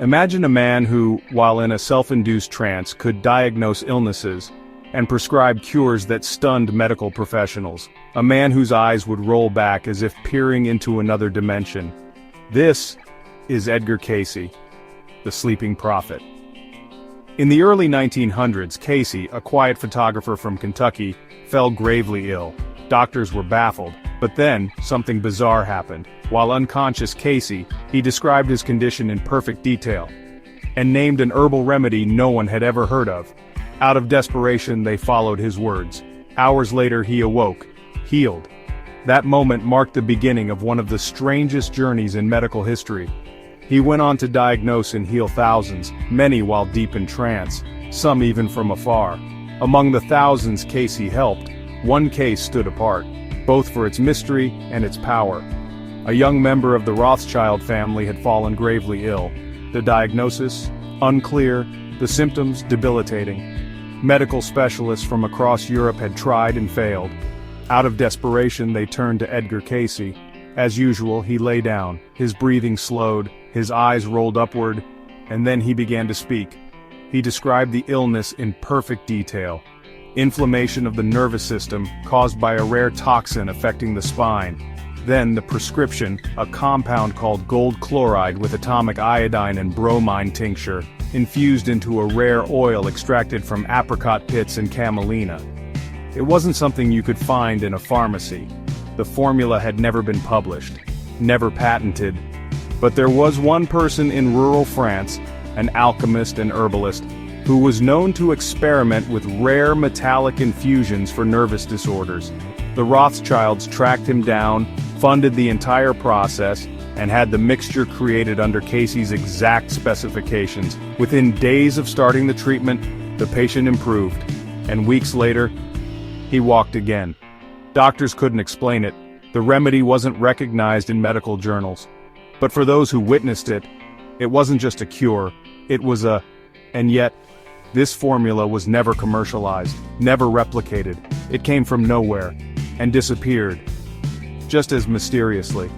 Imagine a man who, while in a self-induced trance, could diagnose illnesses and prescribe cures that stunned medical professionals. A man whose eyes would roll back as if peering into another dimension. This is Edgar Cayce, the sleeping prophet. In the early 1900s, Cayce, a quiet photographer from Kentucky, fell gravely ill. Doctors were baffled, but then, something bizarre happened. While unconscious Cayce, he described his condition in perfect detail, and named an herbal remedy no one had ever heard of. Out of desperation, they followed his words. Hours later he awoke, healed. That moment marked the beginning of one of the strangest journeys in medical history. He went on to diagnose and heal thousands, many while deep in trance, some even from afar. Among the thousands Cayce helped, one case stood apart, both for its mystery and its power. A young member of the Rothschild family had fallen gravely ill. The diagnosis? Unclear. The symptoms? Debilitating. Medical specialists from across Europe had tried and failed. Out of desperation, they turned to Edgar Cayce. As usual, he lay down, his breathing slowed, his eyes rolled upward, and then he began to speak. He described the illness in perfect detail. Inflammation of the nervous system, caused by a rare toxin affecting the spine. Then the prescription, a compound called gold chloride with atomic iodine and bromine tincture, infused into a rare oil extracted from apricot pits and camelina. It wasn't something you could find in a pharmacy. The formula had never been published, never patented. But there was one person in rural France, an alchemist and herbalist, who was known to experiment with rare metallic infusions for nervous disorders. The Rothschilds tracked him down, funded the entire process, and had the mixture created under Cayce's exact specifications. Within days of starting the treatment, the patient improved, and weeks later, he walked again. Doctors couldn't explain it. The remedy wasn't recognized in medical journals. But for those who witnessed it, it wasn't just a cure, it was a... And yet, this formula was never commercialized, never replicated. It came from nowhere, and disappeared, just as mysteriously.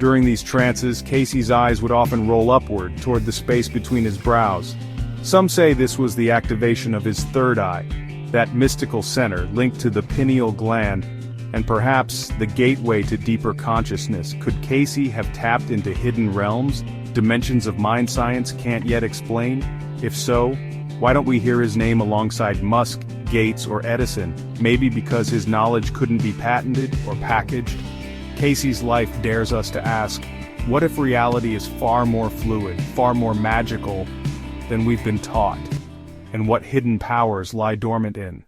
During these trances, Cayce's eyes would often roll upward toward the space between his brows. Some say this was the activation of his third eye, that mystical center linked to the pineal gland, and perhaps the gateway to deeper consciousness. Could Cayce have tapped into hidden realms, dimensions of mind science can't yet explain? If so, why don't we hear his name alongside Musk, Gates, or Edison? Maybe because his knowledge couldn't be patented or packaged? Cayce's life dares us to ask, what if reality is far more fluid, far more magical than we've been taught? And what hidden powers lie dormant in?